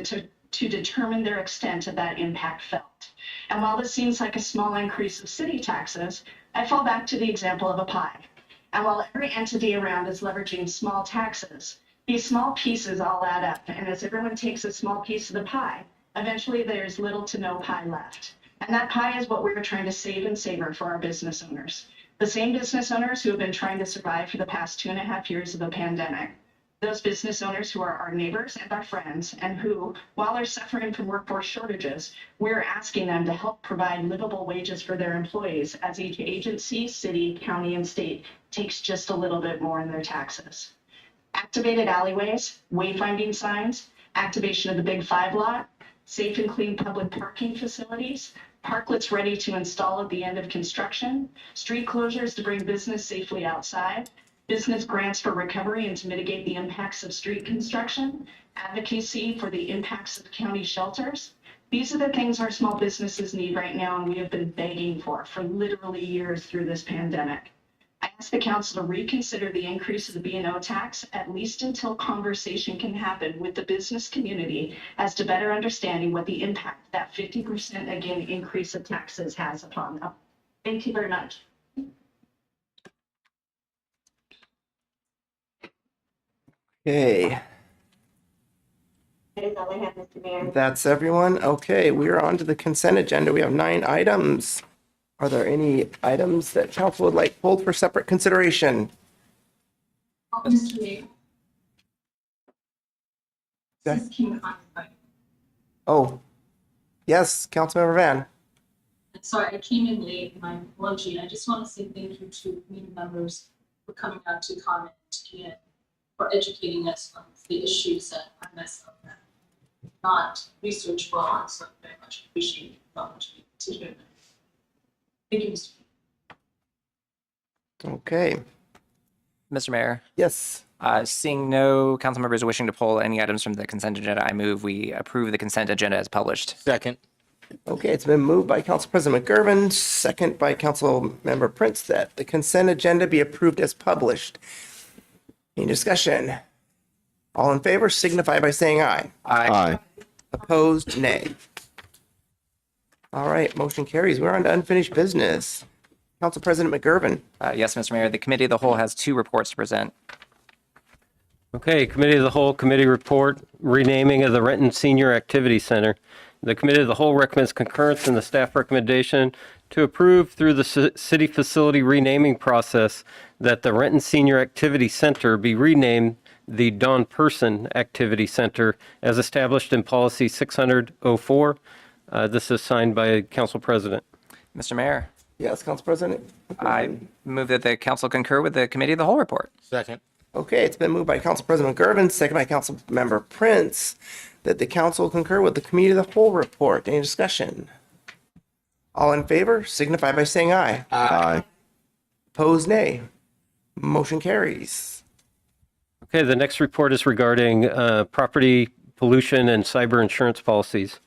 to determine their extent of that impact felt. And while this seems like a small increase of city taxes, I fall back to the example of a pie. And while every entity around is leveraging small taxes, these small pieces all add up. And as everyone takes a small piece of the pie, eventually there's little to no pie left. And that pie is what we're trying to save and savor for our business owners. The same business owners who have been trying to survive for the past 2.5 years of the pandemic. Those business owners who are our neighbors and our friends and who, while they're suffering from workforce shortages, we're asking them to help provide livable wages for their employees as each agency, city, county, and state takes just a little bit more in their taxes. Activated alleyways, wayfinding signs, activation of the Big Five lot, safe and clean public parking facilities, parklets ready to install at the end of construction, street closures to bring business safely outside, business grants for recovery and to mitigate the impacts of street construction, advocacy for the impacts of county shelters. These are the things our small businesses need right now and we have been begging for literally years through this pandemic. I ask the council to reconsider the increase of the B&O tax, at least until conversation can happen with the business community as to better understanding what the impact that 50% again increase of taxes has upon them. Thank you very much. Okay, That is all I have, Mr. Mayor. that's everyone. Okay, we are on to the consent agenda. We have 9 items. Are there any items that council would like pulled for separate consideration? Mr. Mayor. Okay. This is Kim Conway. Oh, yes, Councilmember Van. Sorry, I came in late, my apology. I just want to say thank you to community members for coming out to comment and for educating us on the issues that I myself have not researched well on, so I very much appreciate the opportunity to hear them. Thank you, Mr. Okay, Mr. Mayor, yes. seeing no council members wishing to pull any items from the consent agenda, I move we approve the consent agenda as published. Second. Okay, it's been moved by Council President McGurven, second by Council Member Prince that the consent agenda be approved as published. Any discussion? All in favor signify by saying aye. Aye. Opposed, nay. All right, motion carries. We're on to unfinished business. Council President McGurven. Yes, Mr. Mayor, the Committee of the Whole has 2 reports to present. Okay, Committee of the Whole Committee Report, renaming of the Renton Senior Activity Center. The Committee of the Whole recommends concurrence in the staff recommendation to approve through the city facility renaming process that the Renton Senior Activity Center be renamed the Don Person Activity Center as established in Policy 600-04. This is signed by Council President. Mr. Mayor, Yes, Council President. I move that the council concur with the Committee of the Whole report. Second. Okay, it's been moved by Council President McGurven, second by Council Member Prince, that the council concur with the Committee of the Whole report. Any discussion? All in favor signify by saying aye. Aye. Opposed, nay. Motion carries. Okay, the next report is regarding property pollution and cyber insurance policies.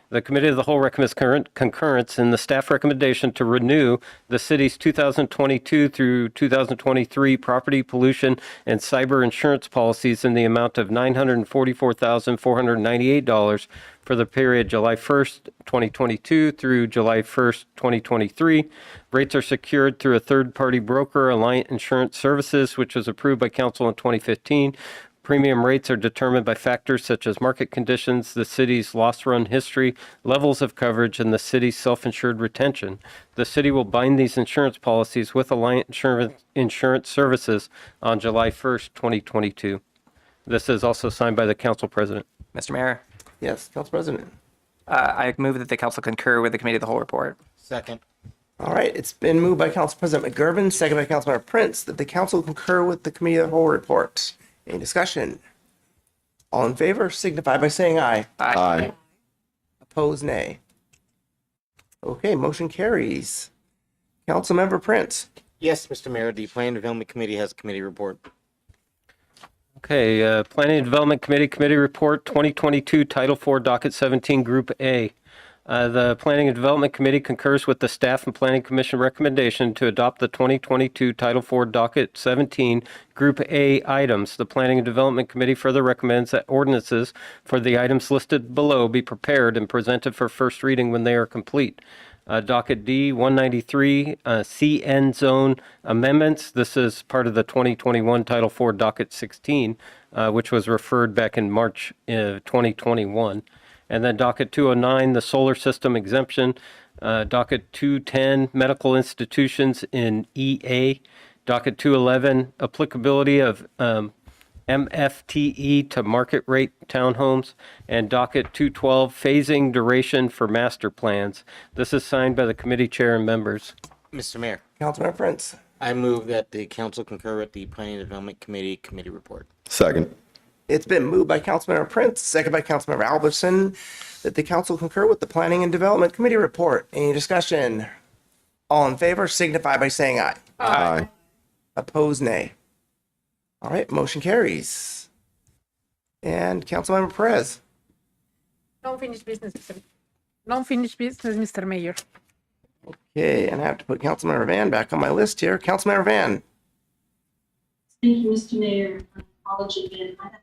The Committee of the Whole recommends concurrence in the staff recommendation to renew the city's 2022 through 2023 property pollution and cyber insurance policies in the amount of $944,498 for the period July 1st, 2022 through July 1st, 2023. Rates are secured through a third-party broker, Alliant Insurance Services, which was approved by Council in 2015. Premium rates are determined by factors such as market conditions, the city's loss run history, levels of coverage, and the city's self-insured retention. The city will bind these insurance policies with Alliant Insurance Services on July 1st, 2022. This is also signed by the Council President. Mr. Mayor, Yes, Council President. I move that the council concur with the Committee of the Whole report. Second. All right, it's been moved by Council President McGurven, second by Councilmember Prince, that the council concur with the Committee of the Whole report. Any discussion? All in favor signify by saying aye. Aye. Opposed, nay. Okay, motion carries. Councilmember Prince. Yes, Mr. Mayor, the Planning Development Committee has a committee report. Okay, Planning and Development Committee Report 2022, Title IV, Docket 17, Group A. The Planning and Development Committee concurs with the Staff and Planning Commission recommendation to adopt the 2022 Title IV Docket 17 Group A items. The Planning and Development Committee further recommends that ordinances for the items listed below be prepared and presented for first reading when they are complete. Docket D 193 CN Zone Amendments. This is part of the 2021 Title IV Docket 16, which was referred back in March 2021. And then docket 209, the solar system exemption. Docket 210, medical institutions in EA. Docket 211, applicability of MFTE to market rate townhomes. And docket 212, phasing duration for master plans. This is signed by the committee chair and members. Mr. Mayor, Councilmember Prince. I move that the council concur with the Planning and Development Committee report. Second. It's been moved by Councilmember Prince, second by Councilmember Albertson, that the council concur with the Planning and Development Committee report. Any discussion? All in favor signify by saying aye. Aye. Opposed, nay. All right, motion carries. And Councilmember Perez. No unfinished business, Mr. Mayor. Okay, and I have to put Councilmember Van back on my list here. Councilmember Van. Thank you, Mr. Mayor. Apology again. I have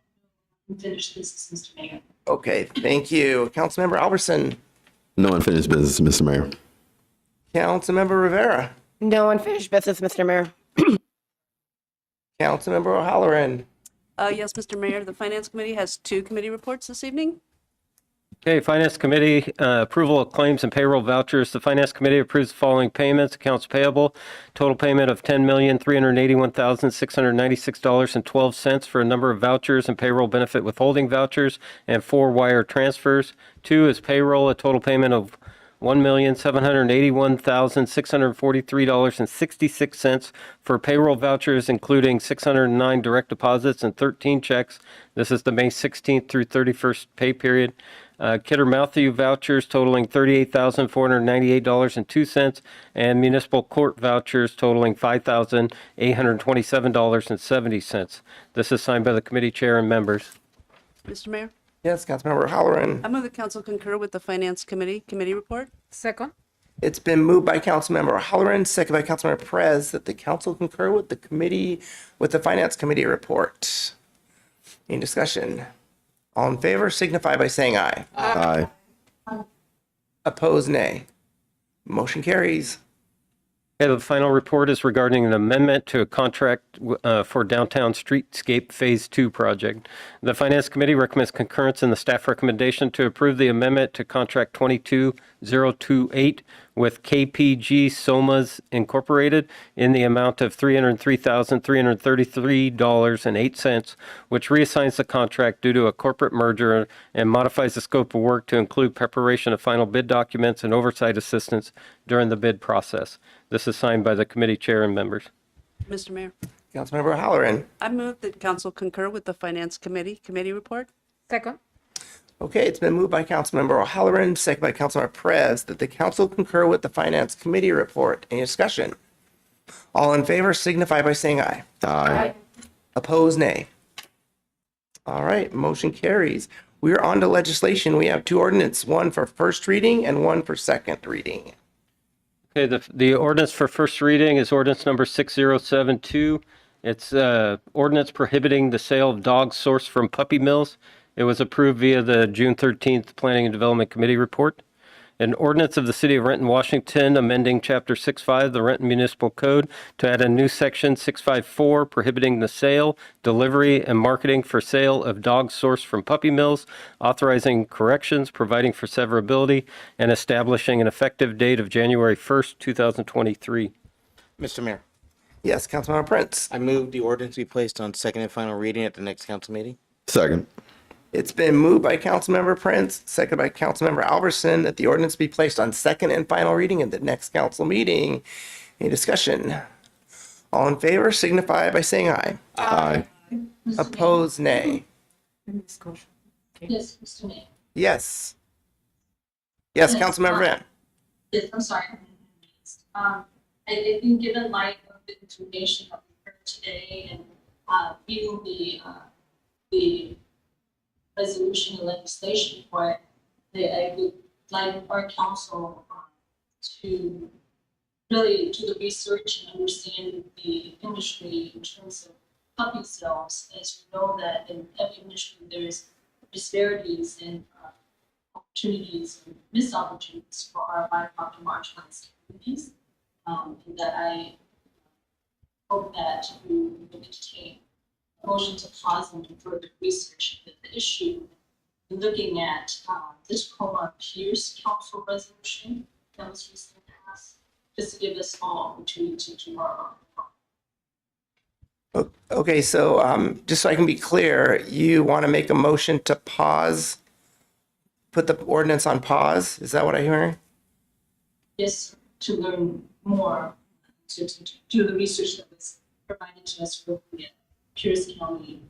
unfinished business, Mr. Mayor. Okay, thank you. Councilmember Albertson. No unfinished business, Mr. Mayor. Councilmember Rivera. No unfinished business, Mr. Mayor. Councilmember O'Halloran. Yes, Mr. Mayor, the Finance Committee has 2 committee reports this evening. Okay, Finance Committee, approval of claims and payroll vouchers. The Finance Committee approves the following payments. Accounts payable, total payment of $10,381,696.12 for a number of vouchers and payroll benefit withholding vouchers and 4 wire transfers. 2 is payroll, a total payment of $1,781,643.66 for payroll vouchers, including 609 direct deposits and 13 checks. This is the May 16th through 31st pay period. Kidder Matthew vouchers totaling $38,498.02 and municipal court vouchers totaling $5,827.70. This is signed by the committee chair and members. Mr. Mayor, Yes, Councilmember O'Halloran. I move the council concur with the Finance Committee report. Second. It's been moved by Councilmember O'Halloran, second by Councilmember Perez, that the council concur with the Finance Committee report. Any discussion? All in favor signify by saying aye. Aye. Opposed, nay. Motion carries. Okay, the final report is regarding an amendment to a contract for downtown streetscape Phase 2 project. The Finance Committee recommends concurrence in the staff recommendation to approve the amendment to contract 22028 with KPG Somas Incorporated in the amount of $303,333.08, which reassigns the contract due to a corporate merger and modifies the scope of work to include preparation of final bid documents and oversight assistance during the bid process. This is signed by the committee chair and members. Mr. Mayor, Councilmember Halloran. I move that council concur with the Finance Committee report. Second. Okay, it's been moved by Councilmember O'Halloran, second by Councilmember Perez, that the council concur with the Finance Committee report. Any discussion? All in favor signify by saying aye. Aye. Opposed, nay. All right, motion carries. We are on to legislation. We have two ordinance, one for first reading and one for second reading. Okay, the ordinance for first reading is ordinance number 6072. It's ordinance prohibiting the sale of dogs sourced from puppy mills. It was approved via the June 13th Planning and Development Committee report. An ordinance of the City of Renton, Washington, amending Chapter 65 of the Renton Municipal Code to add a new section 654 prohibiting the sale, delivery, and marketing for sale of dogs sourced from puppy mills, authorizing corrections, providing for severability, and establishing an effective date of January 1st, 2023. Mr. Mayor, Yes, Councilmember Prince. I move the ordinance be placed on second and final reading at the next council meeting. Second. It's been moved by Councilmember Prince, second by Councilmember Alverson, that the ordinance be placed on second and final reading at the next council meeting. Any discussion? All in favor signify by saying aye. Aye. Opposed, nay. Yes, Mr. Mayor. Yes. Yes, Councilmember Van. Yes, I'm sorry. I think given light of the information that we heard today and viewing the resolution and legislation for it, I would like our council to really do the research and understand the industry in terms of puppy sales. As we know that in every industry there's disparities in opportunities and missed opportunities for our BIPOC and marginalized communities. And that I hope that we will entertain a motion to pause and do further research of the issue. Looking at the Tacoma Pierce Council resolution that was recently passed, just to give us all opportunity to do our own. Okay, so just so I can be clear, you want to make a motion to pause, put the ordinance on pause? Is that what I'm hearing? Yes, to learn more, to do the research that was provided to us for the Pierce County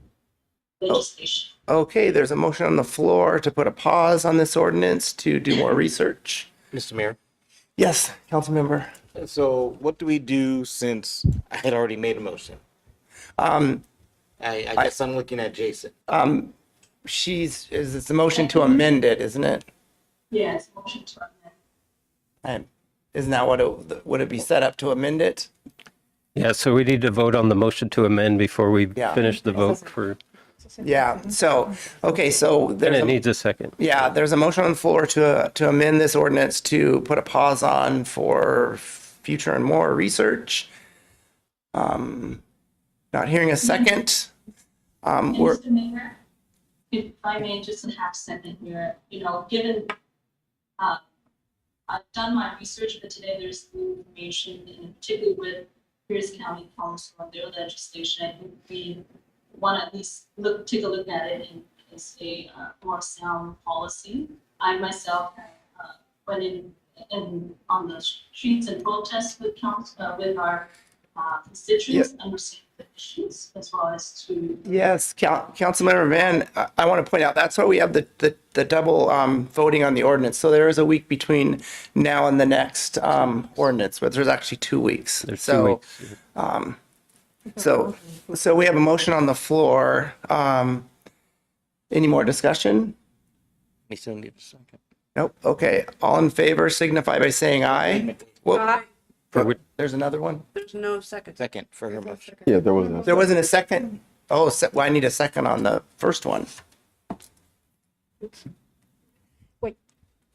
legislation. Okay, there's a motion on the floor to put a pause on this ordinance to do more research. Mr. Mayor, Yes, Councilmember. so what do we do since I had already made a motion? Um, I guess I'm looking at Jason. it's a motion to amend it, isn't it? Yes, motion to amend. And isn't that what would it be set up to amend it? Yeah, so we need to vote on the motion to amend before we Yeah. finish the vote for, Yeah, so, okay, so and there's it a, needs a second. yeah, there's a motion on the floor to amend this ordinance to put a pause on for future and more research. Not hearing a second. And We're, Mr. Mayor, if I may just a half second here, given, I've done my research, but today there's new information, and particularly with Pierce County Council and their legislation, I think we want to at least take a look at it as a more sound policy. I myself went in on the streets and protests with with our constituents, understand the issues as well as to. yes, Councilmember Van, I want to point out, that's why we have the double voting on the ordinance. So there is a week between now and the next ordinance, but there's actually 2 weeks. There's 2 So, weeks. So we have a motion on the floor. Any more discussion? We still need a second. Nope. Okay. All in favor signify by saying aye. Whoop. Aye. There's another one. There's no second. Second for her motion. Yeah, there was no. There wasn't a second. Oh, well, I need a second on the first one.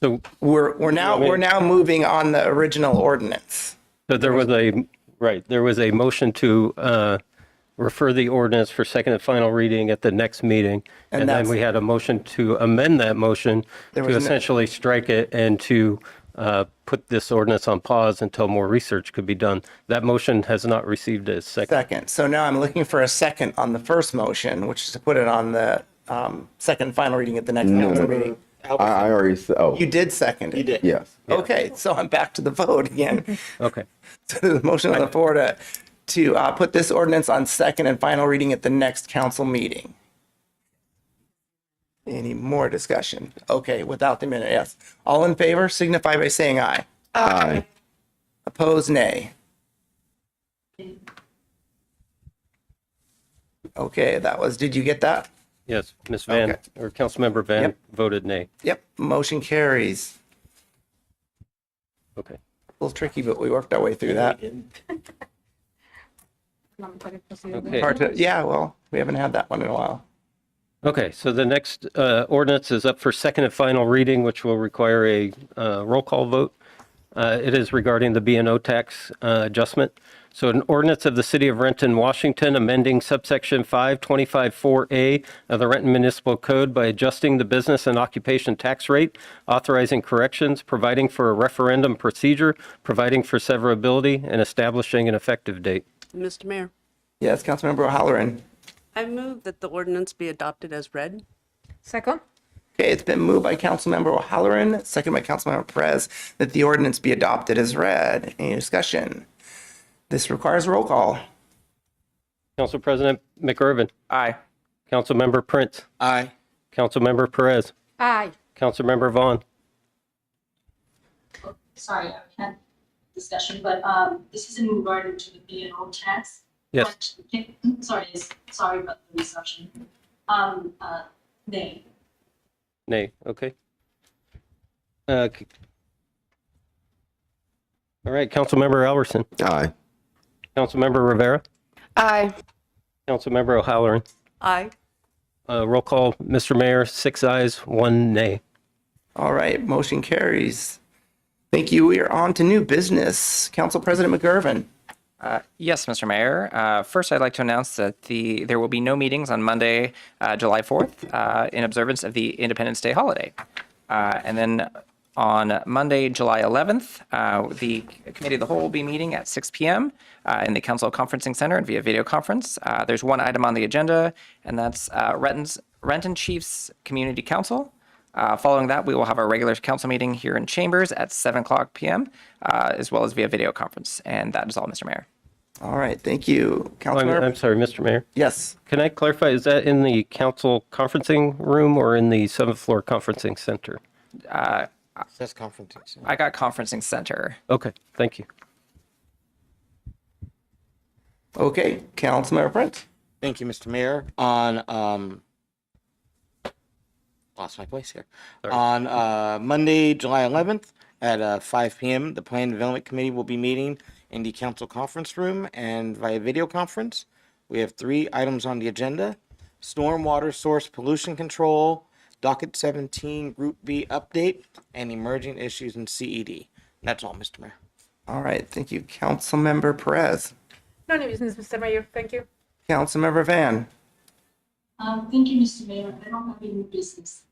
So, We're now moving on the original ordinance. so there was a motion to refer the ordinance for second and final reading at the next meeting. And And then that's- we had a motion to amend that motion There to was no- essentially strike it and to put this ordinance on pause until more research could be done. That motion has not received a second. Second. So now I'm looking for a second on the first motion, which is to put it on the second and final reading at the next council meeting. I already said, oh, You did second it. You did. yes. Okay, so I'm back to the vote again. Okay. So there's a motion on the floor to put this ordinance on second and final reading at the next council meeting. Any more discussion? Okay, without the minute, yes. All in favor signify by saying aye. Aye. Opposed, nay. Okay, did you get that? Yes, Ms. Van, Okay. or Councilmember Van Yep. voted nay. Yep, motion carries. Okay. A little tricky, but we worked our way through that. Okay. Hard to, yeah, well, we haven't had that one in a while. Okay, so the next ordinance is up for second and final reading, which will require a roll call vote. It is regarding the B&O tax adjustment. So an ordinance of the City of Renton, Washington, amending subsection 525-4A of the Renton Municipal Code by adjusting the business and occupation tax rate, authorizing corrections, providing for a referendum procedure, providing for severability, and establishing an effective date. Mr. Mayor, Yes, Councilmember O'Halloran. I move that the ordinance be adopted as read. Second. Okay, it's been moved by Councilmember O'Halloran, second by Councilmember Perez, that the ordinance be adopted as read. Any discussion? This requires a roll call. Council President McIrvin. Aye. Councilmember Prince. Aye. Councilmember Perez. Aye. Councilmember Vaughn. Sorry, I can't discussion, but this is in regard to the B&O tax. Yes. Sorry about the reception. Nay. Nay, okay. All right, Councilmember Alverson. Aye. Councilmember Rivera. Aye. Councilmember O'Halloran. Aye. Roll call, Mr. Mayor, 6 ayes, 1 nay. All right, motion carries. Thank you. We are on to new business. Council President McIrvin. Yes, Mr. Mayor. First, I'd like to announce that there will be no meetings on Monday, July 4th, in observance of the Independence Day holiday. And then on Monday, July 11th, the Committee of the Whole will be meeting at 6 p.m. In the Council Conferencing Center and via video conference. There's one item on the agenda, and that's Renton Chiefs Community Council. Following that, we will have our regular council meeting here in Chambers at 7 o'clock p.m., as well as via video conference. And that is all, Mr. Mayor. All right, thank you. I'm sorry, Mr. Mayor. Yes. Can I clarify, is that in the council conferencing room or in the 7th floor conferencing center? That's conferencing. I got conferencing center. Okay, thank you. Okay, Councilmember Prince. Thank you, Mr. Mayor. On lost my place here. Sorry. On Monday, July 11th at 5 p.m., the Plan Development Committee will be meeting in the council conference room and via video conference. We have 3 items on the agenda: stormwater source pollution control, docket 17 Group B update, and emerging issues in CED. That's all, Mr. Mayor. All right, thank you. Councilmember Perez. No new business, Mr. Mayor. Thank you. Councilmember Van. Thank you, Mr. Mayor. I don't have any business.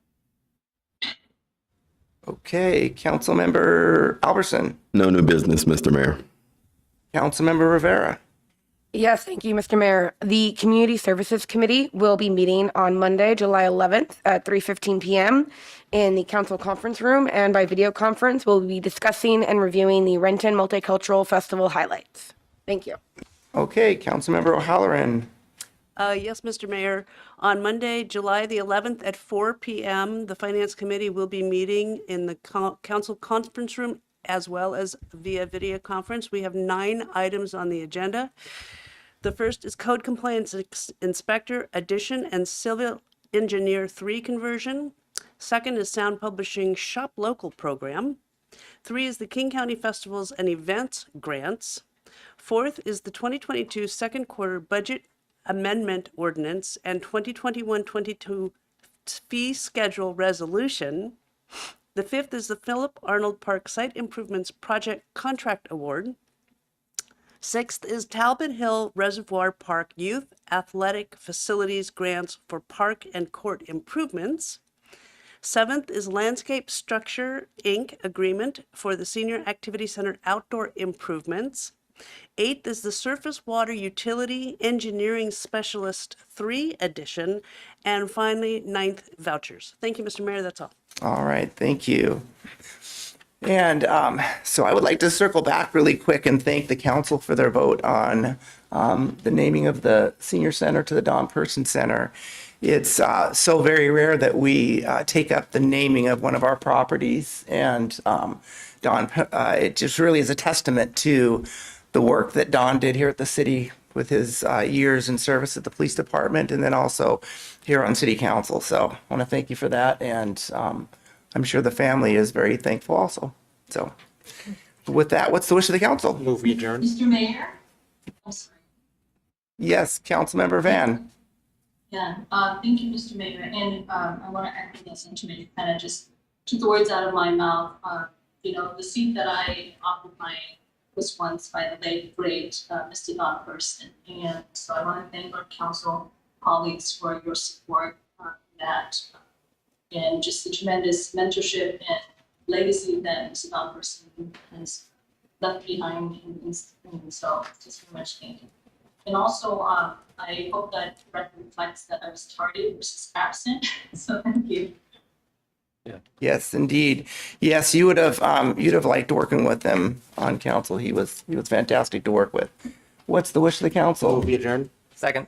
Okay, Councilmember Alverson. No new business, Mr. Mayor. Councilmember Rivera. Yes, thank you, Mr. Mayor. The Community Services Committee will be meeting on Monday, July 11th at 3:15 p.m. in the council conference room, and by video conference, we'll be discussing and reviewing the Renton Multicultural Festival highlights. Thank you. Okay, Councilmember O'Halloran. Yes, Mr. Mayor. On Monday, July the 11th at 4 p.m., the Finance Committee will be meeting in the council conference room as well as via video conference. We have 9 items on the agenda. The first is Code Compliance Inspector Addition and Civil Engineer 3 conversion. Second is Sound Publishing Shop Local program. 3 is the King County Festivals and Events grants. 4th is the 2022 second quarter budget amendment ordinance and 2021-22 fee schedule resolution. The 5th is the Philip Arnold Park Site Improvements Project Contract Award. 6th is Talbot Hill Reservoir Park Youth Athletic Facilities Grants for Park and Court Improvements. 7th is Landscape Structure, Inc. Agreement for the Senior Activity Center Outdoor Improvements. 8th is the Surface Water Utility Engineering Specialist 3 Edition. And finally, 9th, vouchers. Thank you, Mr. Mayor. That's all. All right, thank you. And so I would like to circle back really quick and thank the council for their vote on the naming of the senior center to the Don Person Center. It's so very rare that we take up the naming of one of our properties, and Don, it just really is a testament to the work that Don did here at the city with his years in service at the police department, and then also here on city council. So I want to thank you for that, and I'm sure the family is very thankful also. So with that, what's the wish of the council? Move we adjourn. Mr. Mayor? I'm sorry. Yes, Councilmember Van. Yeah, thank you, Mr. Mayor, and I want to echo the sentiment. Kind of just took the words out of my mouth. The seat that I occupied was once by the late great Mr. Don Person, and so I want to thank our council colleagues for your support on that, and just the tremendous mentorship and legacy that Mr. Don Person has left behind, and so just very much thank you. And also, I hope that record reflects that I was tardy versus absent. So thank you. Yes, indeed. Yes, you would have you'd have liked working with him on council. He was fantastic to work with. What's the wish of the council? Move we adjourn. Second.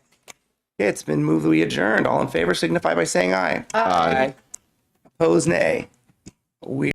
Okay, it's been moved that we adjourned. All in favor signify by saying aye. Aye. Opposed, nay. We